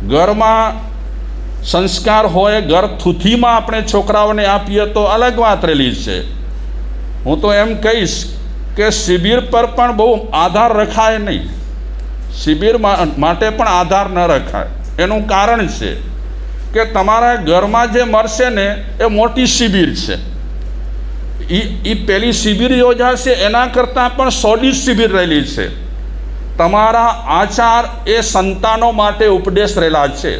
ઘરમાં સંસ્કાર હોય, ઘર થૂથીમાં આપણે છોકરાઓને આપીએ તો અલગ વાત રહેલી છે. હું તો એમ કહીશ કે શિબિર પર પણ બહુ આધાર રખાય નહીં. શિબિર માટે પણ આધાર ન રખાય. એનું કારણ છે કે તમારા ઘરમાં જે મળશે ને એ મોટી શિબિર છે. એ પહેલી શિબિર યોજાશે એના કરતાં પણ સોલિડ શિબિર રહેલી છે. તમારા આચાર એ સંતાનો માટે ઉપદેશ રહેલા છે.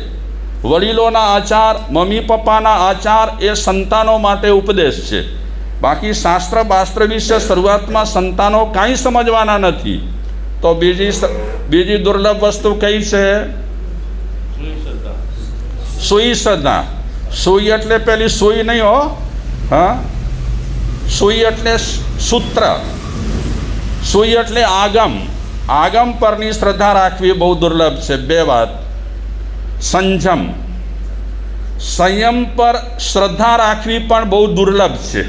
વડીલોના આચાર, મમ્મી પપ્પાના આચાર એ સંતાનો માટે ઉપદેશ છે. બાકી શાસ્ત્ર બાસ્ત્ર વિશે શરૂઆતમાં સંતાનો કાંઈ સમજવાના નથી. તો બીજી દુર્લભ વસ્તુ કઈ છે? સુઈ શ્રદ્ધા. સુઈ એટલે પેલી સુઈ નહીં હો, હા, સુઈ એટલે સૂત્ર, સુઈ એટલે આગમ. આગમ પરની શ્રદ્ધા રાખવી બહુ દુર્લભ છે. બે વાત. સંયમ, સંયમ પર શ્રદ્ધા રાખવી પણ બહુ દુર્લભ છે.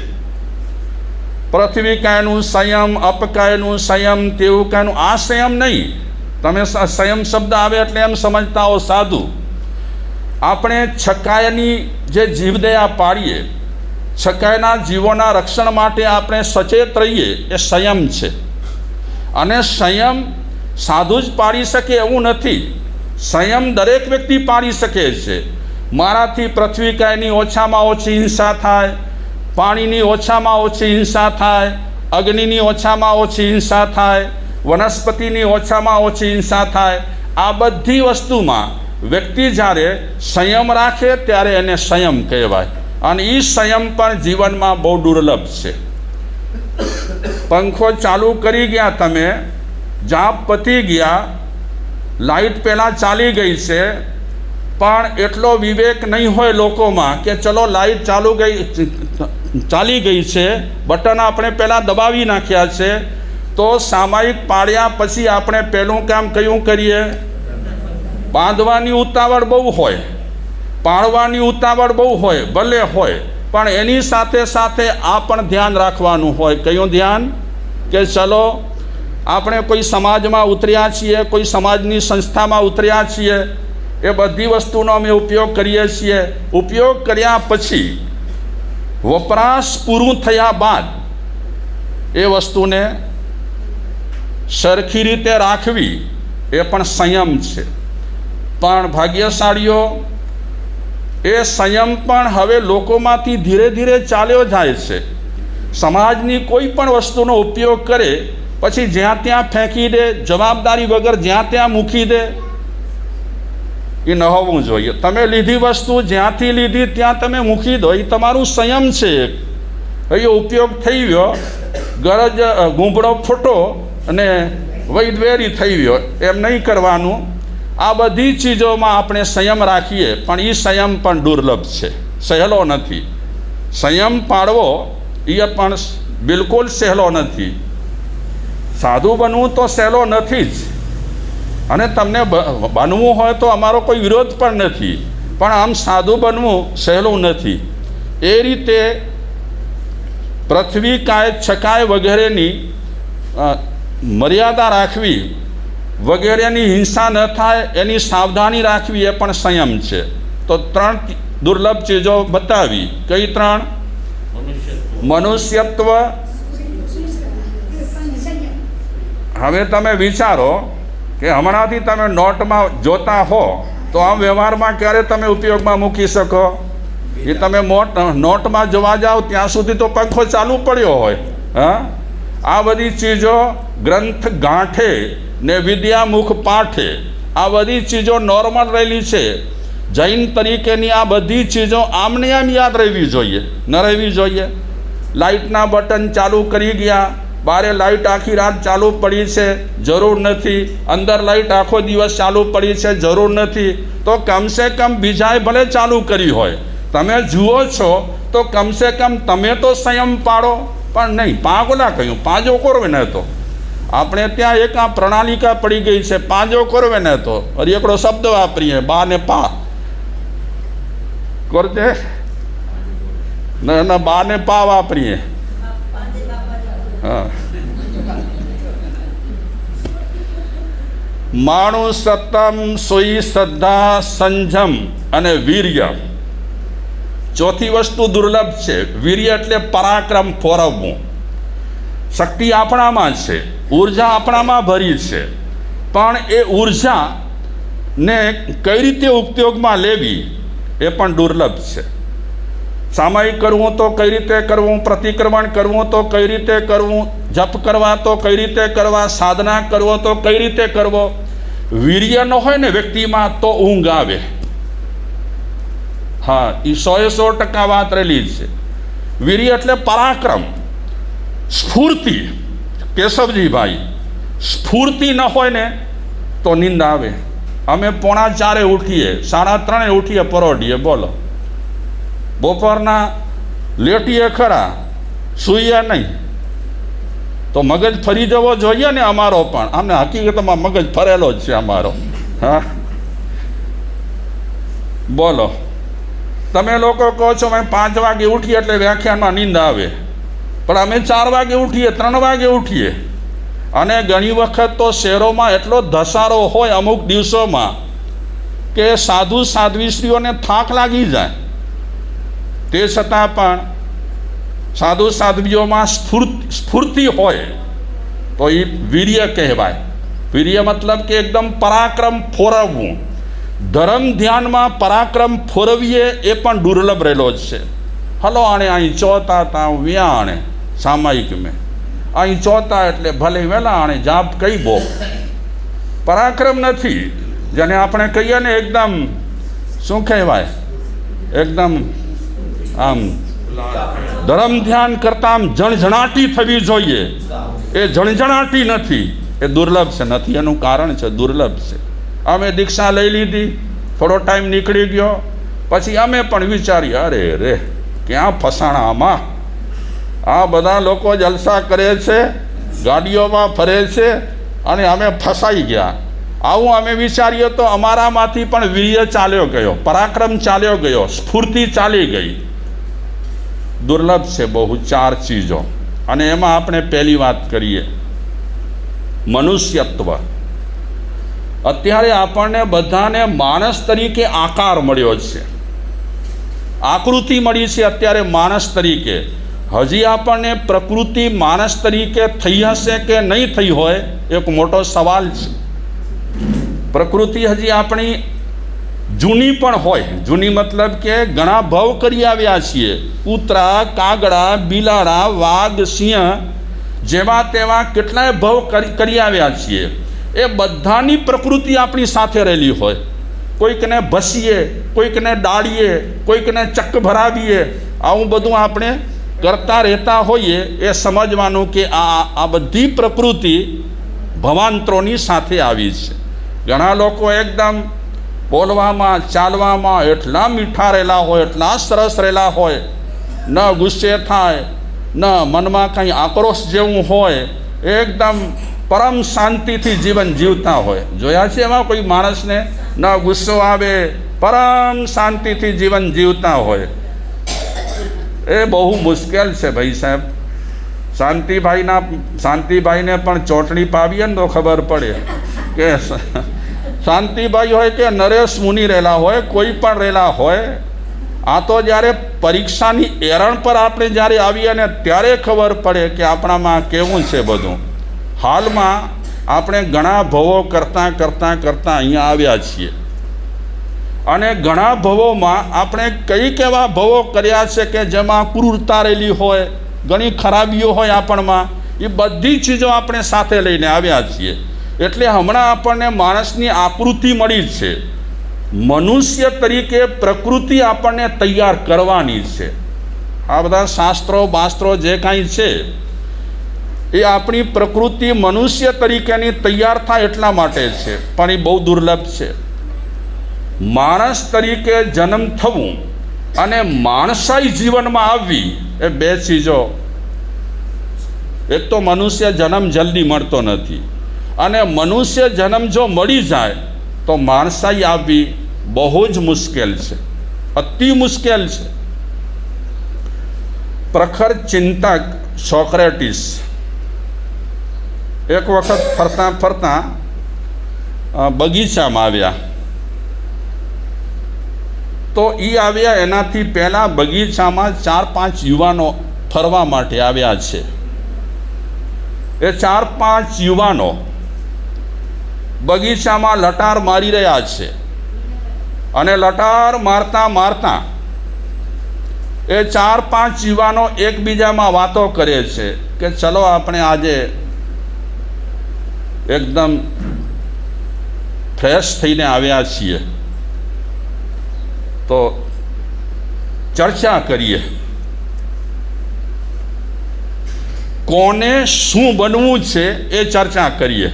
પૃથ્વી કાયનું સંયમ, અપ કાયનું સંયમ, તેવું કાયનું. આ સંયમ નહીં. તમે સંયમ શબ્દ આવે એટલે એમ સમજતા હો સાધુ. આપણે છકાયની જે જીવદયા પાડીએ, છકાયના જીવોના રક્ષણ માટે આપણે સચેત રહીએ, એ સંયમ છે. અને સંયમ સાધુ જ પાડી શકે એવું નથી. સંયમ દરેક વ્યક્તિ પાડી શકે છે. મારાથી પૃથ્વી કાયની ઓછામાં ઓછી હિંસા થાય, પાણીની ઓછામાં ઓછી હિંસા થાય, અગ્નિની ઓછામાં ઓછી હિંસા થાય, વનસ્પતિની ઓછામાં ઓછી હિંસા થાય. આ બધી વસ્તુમાં વ્યક્તિ જ્યારે સંયમ રાખે ત્યારે એને સંયમ કહેવાય. અને એ સંયમ પણ જીવનમાં બહુ દુર્લભ છે. પંખો ચાલુ કરી ગયા, તમે જાપ પતી ગયા, લાઈટ પહેલાં ચાલી ગઈ છે, પણ એટલો વિવેક નહીં હોય લોકોમાં કે ચલો લાઈટ ચાલી ગઈ છે, બટન આપણે પહેલાં દબાવી નાખ્યા છે, તો સામાયિક પાડ્યા પછી આપણે પહેલું કામ કયું કરીએ? બાંધવાની ઉતાવળ બહુ હોય, પાડવાની ઉતાવળ બહુ હોય, ભલે હોય, પણ એની સાથે સાથે આ પણ ધ્યાન રાખવાનું હોય. કયું ધ્યાન? કે ચલો આપણે કોઈ સમાજમાં ઉતર્યા છીએ, કોઈ સમાજની સંસ્થામાં ઉતર્યા છીએ, એ બધી વસ્તુનો અમે ઉપયોગ કરીએ છીએ. ઉપયોગ કર્યા પછી વપરાશ પૂરું થયા બાદ એ વસ્તુને સરખી રીતે રાખવી એ પણ સંયમ છે. પણ ભાગ્યશાળીઓ, એ સંયમ પણ હવે લોકોમાંથી ધીરે ધીરે ચાલ્યો જાય છે. સમાજની કોઈ પણ વસ્તુનો ઉપયોગ કરે પછી જ્યાં ત્યાં ફેંકી દે, જવાબદારી વગર જ્યાં ત્યાં મૂકી દે, એ ન હોવું જોઈએ. તમે લીધી વસ્તુ જ્યાંથી લીધી ત્યાં તમે મૂકી દો, એ તમારું સંયમ છે. એ ઉપયોગ થઈ ગયો, ગરજ ગુંભળો ફૂટો અને વૈદ્વેરી થઈ ગયો, એમ નહીં કરવાનું. આ બધી ચીજોમાં આપણે સંયમ રાખીએ, પણ એ સંયમ પણ દુર્લભ છે, સહેલો નથી. સંયમ પાળવો એ પણ બિલકુલ સહેલો નથી. સાધુ બનવું તો સહેલો નથી જ, અને તમને બનવું હોય તો અમારો કોઈ વિરોધ પણ નથી, પણ આમ સાધુ બનવું સહેલું નથી. એ રીતે પૃથ્વી કાય, છકાય વગેરેની મર્યાદા રાખવી, વગેરેની હિંસા ન થાય એની સાવધાની રાખવી એ પણ સંયમ છે. તો 3 દુર્લભ ચીજો બતાવી. કઈ 3? મનુષ્યત્વ. હવે તમે વિચારો કે હમણાંથી તમે નોટમાં જોતા હો તો આમ વ્યવહારમાં ક્યારે તમે ઉપયોગમાં મૂકી શકો? એ તમે નોટમાં જોવા જાઓ ત્યાં સુધી તો પંખો ચાલુ પડ્યો હોય. હા, આ બધી ચીજો ગ્રંથ ગાંઠે ને વિદ્યામુખ પાઠે, આ બધી ચીજો નોર્મલ રહેલી છે. જૈન તરીકેની આ બધી ચીજો આમને આમ યાદ રહેવી જોઈએ, ન રહેવી જોઈએ. લાઇટના બટન ચાલુ કરી ગયા, બારે લાઇટ આખી રાત ચાલુ પડી છે, જરૂર નથી. અંદર લાઇટ આખો દિવસ ચાલુ પડી છે, જરૂર નથી. તો કમસે કમ બીજાએ ભલે ચાલુ કરી હોય, તમે જુઓ છો તો કમસે કમ તમે તો સંયમ પાડો. પણ નહીં, પાગોલા કહ્યું, પાંજો કરવે ને તો આપણે ત્યાં એક આ પ્રણાલિકા પડી ગઈ છે, પાંજો કરવે ને તો અરે એકડો શબ્દ વાપરીએ, બા ને પા કરતે ના, બા ને પા વાપરીએ. હા, માણું સતમ સોઈ શ્રદ્ધા સંજમ અને વીર્ય. ચોથી વસ્તુ દુર્લભ છે. વીર્ય એટલે પરાક્રમ, ફોરવવું. શક્તિ આપણામાં છે, ઉર્જા આપણામાં ભરી છે, પણ એ ઉર્જાને કઈ રીતે ઉપયોગમાં લેવી એ પણ દુર્લભ છે. સામાયિક કરવું તો કઈ રીતે કરવું, પ્રતિક્રમણ કરવું તો કઈ રીતે કરવું, જપ કરવા તો કઈ રીતે કરવા, સાધના કરવો તો કઈ રીતે કરવો. વીર્ય ન હોય ને વ્યક્તિમાં તો ઊંઘ આવે. હા, એ 100% વાત રહેલી છે. વીર્ય એટલે પરાક્રમ, સ્ફૂર્તિ. કેશવજીભાઈ, સ્ફૂર્તિ ન હોય ને તો નીંદ આવે. અમે 3:45 ઉઠીએ, 3:30 ઉઠીએ, પરોઢીએ. બોલો, બપોરના લેટીએ ખરા, સૂઈએ નહીં. તો મગજ ફરી જવો જોઈએ ને અમારો પણ. અમને હકીકતમાં મગજ ફરેલો જ છે અમારો. હા, બોલો. તમે લોકો કહો છો અમે 5 વાગે ઉઠીએ એટલે વ્યાખ્યાનમાં નીંદ આવે, પણ અમે 4 વાગે ઉઠીએ, 3 વાગે ઉઠીએ. અને ઘણી વખત તો શહેરોમાં એટલો ધસારો હોય અમુક દિવસોમાં કે સાધુ સાધ્વીશ્રીઓને થાક લાગી જાય. તે છતાં પણ સાધુ સાધ્વીઓમાં સ્ફૂર્તિ હોય તો એ વીર્ય કહેવાય. વીર્ય મતલબ કે એકદમ પરાક્રમ ફોરવવું. ધર્મ ધ્યાનમાં પરાક્રમ ફોરવીએ એ પણ દુર્લભ રહેલો જ છે. હલો, આણે અહીં ચોતા તા વ્યા આણે સામાયિક મેં અહીં ચોતા એટલે ભલે વહેલા આણે જાપ કઈ બો. પરાક્રમ નથી. જેને આપણે કહીએ ને એકદમ શું કહેવાય, એકદમ આમ ધર્મ ધ્યાન કરતા આમ જણજણાટી થવી જોઈએ. એ જણજણાટી નથી, એ દુર્લભ છે. નથી એનું કારણ છે દુર્લભ છે. અમે દીક્ષા લઈ લીધી, થોડો ટાઈમ નીકળી ગયો, પછી અમે પણ વિચારીએ અરે રે ક્યાં ફસાણા આમાં. આ બધા લોકો જલસા કરે છે, ગાડીઓમાં ફરે છે અને અમે ફસાઈ ગયા. આવું અમે વિચારીએ તો અમારામાંથી પણ વીર્ય ચાલ્યો ગયો, પરાક્રમ ચાલ્યો ગયો, સ્ફૂર્તિ ચાલી ગઈ. દુર્લભ છે બહુ 4 ચીજો. અને એમાં આપણે પહેલી વાત કરીએ મનુષ્યત્વ. અત્યારે આપણને બધાને માણસ તરીકે આકાર મળ્યો છે, આકૃતિ મળી છે અત્યારે માણસ તરીકે. હજી આપણને પ્રકૃતિ માણસ તરીકે થઈ હશે કે નહીં થઈ હોય એક મોટો સવાલ છે. પ્રકૃતિ હજી આપણી જૂની પણ હોય. જૂની મતલબ કે ઘણા ભવ કરી આવ્યા છીએ. કૂતરા, કાગડા, બિલાડા, વાઘ, સિંહ જેવા તેવા કેટલાય ભવ કરી આવ્યા છીએ. એ બધાની પ્રકૃતિ આપણી સાથે રહેલી હોય. કોઈકને ભસીએ, કોઈકને ડાળીએ, કોઈકને ચક્ક ભરાવીએ, આવું બધું આપણે કરતા રહેતા હોઈએ. એ સમજવાનું કે આ બધી પ્રકૃતિ ભવાંતરોની સાથે આવી છે. ઘણા લોકો એકદમ બોલવામાં, ચાલવામાં એટલા મીઠા રહેલા હોય, એટલા સરસ રહેલા હોય, ન ગુસ્સે થાય, ન મનમાં કંઈ આક્રોશ જેવું હોય, એકદમ પરમ શાંતિથી જીવન જીવતા હોય. જોયા છે એવા કોઈ માણસને? ન ગુસ્સો આવે, પરમ શાંતિથી જીવન જીવતા હોય. એ બહુ મુશ્કેલ છે ભાઈ સાહેબ. શાંતિભાઈને પણ ચોટણી પાવીએ ને તો ખબર પડે કે શાંતિભાઈ હોય કે નરેશ મુનિ રહેલા હોય, કોઈ પણ રહેલા હોય. આ તો જ્યારે પરીક્ષાની એરણ પર આપણે જ્યારે આવીએ ને ત્યારે ખબર પડે કે આપણામાં કેવું છે બધું. હાલમાં આપણે ઘણા ભવો કરતાં અહીંયા આવ્યા છીએ. અને ઘણા ભવોમાં આપણે કઈક એવા ભવો કર્યા છે કે જેમાં ક્રૂરતા રહેલી હોય, ઘણી ખરાબીઓ હોય આપણમાં. એ બધી ચીજો આપણે સાથે લઈને આવ્યા છીએ. એટલે હમણાં આપણને માણસની આકૃતિ મળી છે. મનુષ્ય તરીકે પ્રકૃતિ આપણને તૈયાર કરવાની છે. આ બધા શાસ્ત્રો બાસ્ત્રો જે કાંઈ છે એ આપણી પ્રકૃતિ મનુષ્ય તરીકેની તૈયાર થાય એટલા માટે છે. પણ એ બહુ દુર્લભ છે. માણસ તરીકે જન્મ થવું અને માણસાઈ જીવનમાં આવવી એ 2 ચીજો. એક તો મનુષ્ય જન્મ જલ્દી મળતો નથી, અને મનુષ્ય જન્મ જો મળી જાય તો માણસાઈ આવવી બહુ જ મુશ્કેલ છે, અતિ મુશ્કેલ છે. પ્રખર ચિંતક સોક્રેટિસ એક વખત ફરતા બગીચામાં આવ્યા. તો એ આવ્યા એનાથી પહેલાં બગીચામાં 4-5 યુવાનો ફરવા માટે આવ્યા છે. એ 4-5 યુવાનો બગીચામાં લટાર મારી રહ્યા છે અને લટાર મારતા મારતા એ 4-5 યુવાનો એકબીજામાં વાતો કરે છે કે ચલો આપણે આજે એકદમ ફ્રેશ થઈને આવ્યા છીએ તો ચર્ચા કરીએ, કોને શું બનવું છે એ ચર્ચા કરીએ.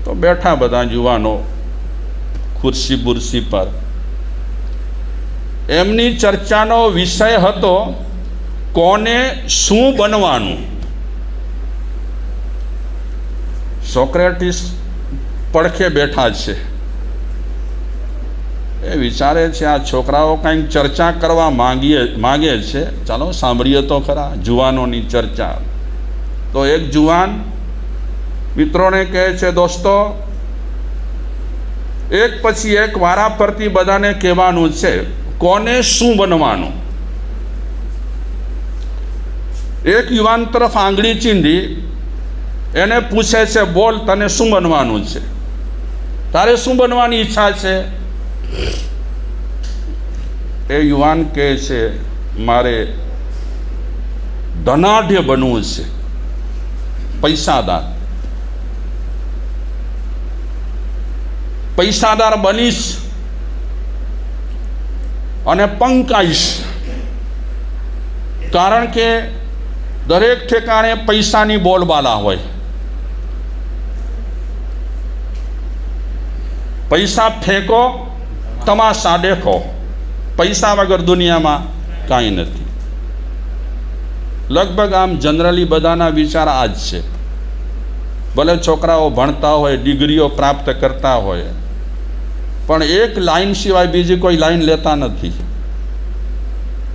તો બેઠા બધા યુવાનો ખુરશી બુરશી પર. એમની ચર્ચાનો વિષય હતો કોને શું બનવાનું. સોક્રેટિસ પડખે બેઠા છે. એ વિચારે છે આ છોકરાઓ કંઈક ચર્ચા કરવા માગે છે, ચાલો સાંભળીએ તો ખરા જુવાનોની ચર્ચા. તો એક જુવાન મિત્રોને કહે છે, દોસ્તો એક પછી એક વારા ફરતી બધાને કહેવાનું છે કોને શું બનવાનું. એક યુવાન તરફ આંગળી ચીંધી એને પૂછે છે, બોલ તને શું બનવાનું છે, તારે શું બનવાની ઈચ્છા છે. એ યુવાન કહે છે, મારે ધનાઢ્ય બનવું છે, પૈસાદાર બનીશ અને પંકાઈશ. કારણ કે દરેક ઠેકાણે પૈસાની બોલબાલા હોય. પૈસા ફેંકો, તમાશા દેખો. પૈસા વગર દુનિયામાં કાંઈ નથી. લગભગ આમ જનરલી બધાના વિચાર આ જ છે. ભલે છોકરાઓ ભણતા હોય, ડિગ્રીઓ પ્રાપ્ત કરતા હોય, પણ એક લાઈન સિવાય બીજી કોઈ લાઈન લેતા નથી.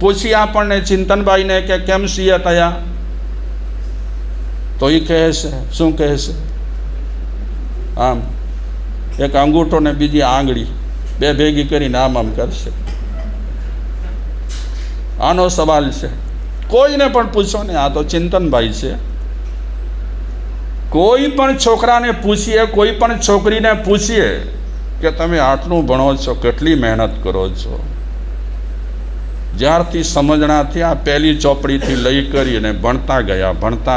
પૂછી આપણને ચિંતનભાઈને કે કેમ સીએ થયા, તો એ કહે છે, શું કહે છે, આમ એક અંગૂઠો ને બીજી આંગળી બે ભેગી કરીને આમ આમ કરશે. આનો સવાલ છે. કોઈને પણ પૂછો ને, આ તો ચિંતનભાઈ છે. કોઈ પણ છોકરાને પૂછીએ, કોઈ પણ છોકરીને પૂછીએ કે તમે આટલું ભણો છો, કેટલી મહેનત કરો છો. જ્યારથી સમજણાથી આ પહેલી ચોપડીથી લઈ કરીને ભણતા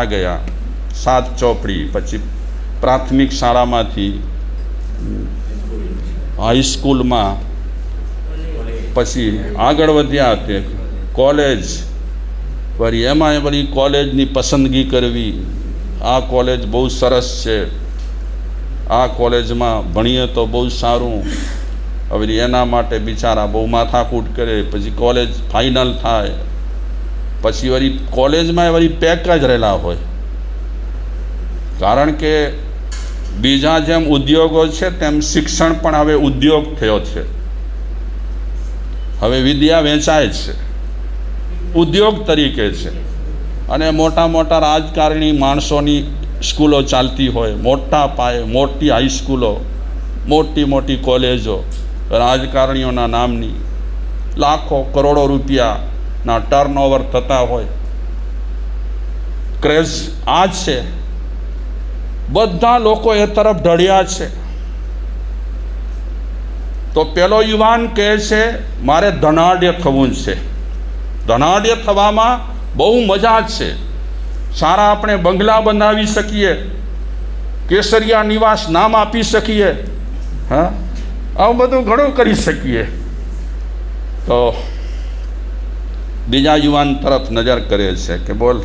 ગયા 7 ચોપડી, પછી પ્રાથમિક શાળામાંથી હાઈસ્કૂલમાં, પછી આગળ વધ્યા તે કોલેજ, વળી એમાં વળી કોલેજની પસંદગી કરવી. આ કોલેજ બહુ સરસ છે, આ કોલેજમાં ભણીએ તો બહુ સારું. હવે એના માટે બિચારા બહુ માથાકૂટ કરે. પછી કોલેજ ફાઇનલ થાય, પછી વળી કોલેજમાં વળી પેક જ રહેલા હોય. કારણ કે બીજા જેમ ઉદ્યોગો છે તેમ શિક્ષણ પણ હવે ઉદ્યોગ થયો છે. હવે વિદ્યા વેચાય છે, ઉદ્યોગ તરીકે છે. અને મોટા મોટા રાજકારણી માણસોની સ્કૂલો ચાલતી હોય, મોટા પાયે મોટી હાઈસ્કૂલો, મોટી મોટી કોલેજો, રાજકારણીઓના નામની લાખો કરોડો રૂપિયાના ટર્નઓવર થતા હોય. ક્રેઝ આ જ છે. બધા લોકો એ તરફ ઢળ્યા છે. તો પેલો યુવાન કહે છે, મારે ધનાઢ્ય થવું છે. ધનાઢ્ય થવામાં બહુ મજા છે. સારા આપણે બંગલા બનાવી શકીએ, કેસરિયા નિવાસ નામ આપી શકીએ, હા, આવું બધું ઘણું કરી શકીએ. તો બીજા યુવાન તરફ નજર કરે છે કે બોલ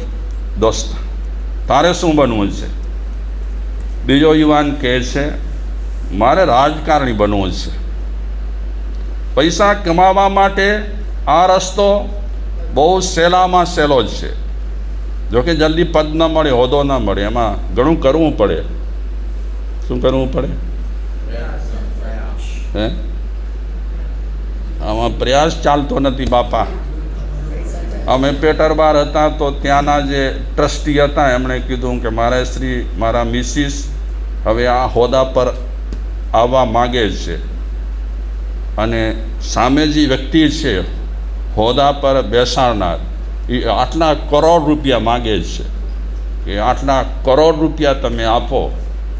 દોસ્ત તારે શું બનવું છે. બીજો યુવાન કહે છે, મારે રાજકારણી બનવું છે. પૈસા કમાવા માટે આ રસ્તો બહુ સહેલામાં સહેલો જ છે. જોકે જલ્દી પદ ન મળે, હોદ્દો ન મળે, એમાં ઘણું કરવું પડે. શું કરવું પડે? હે, આમાં પ્રયાસ ચાલતો નથી બાપા. અમે પેટરબાર હતા તો ત્યાંના જે ટ્રસ્ટી હતા એમણે કીધું કે મારા મિસિસ હવે આ હોદ્દા પર આવવા માગે છે અને સામે જે વ્યક્તિ છે હોદ્દા પર બેસાડનાર એ આટલા કરોડ રૂપિયા માગે છે કે આટલા કરોડ રૂપિયા તમે આપો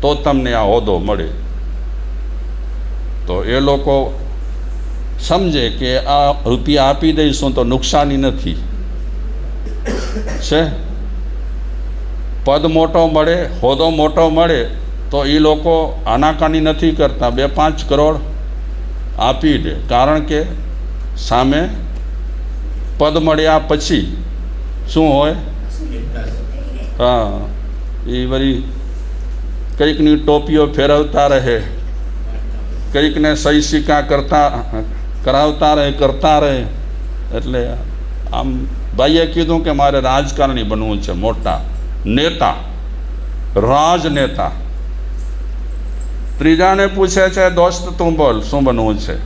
તો તમને આ હોદ્દો મળે. તો એ લોકો સમજે કે આ રૂપિયા આપી દઈશું તો નુકસાની નથી છે. પદ મોટો મળે, હોદ્દો મોટો મળે તો એ લોકો આનાકાની નથી કરતા, 2-5 કરોડ આપી દે. કારણ કે સામે પદ મળ્યા પછી શું હોય? હા, એ વળી કંઈકની ટોપીઓ ફેરવતા રહે, કંઈકને સહી સિક્કા કરાવતા રહે. એટલે આમ ભાઈએ કીધું કે મારે રાજકારણી બનવું છે, મોટા નેતા, રાજનેતા. ત્રીજાને પૂછે છે, દોસ્ત તું બોલ શું બનવું છે?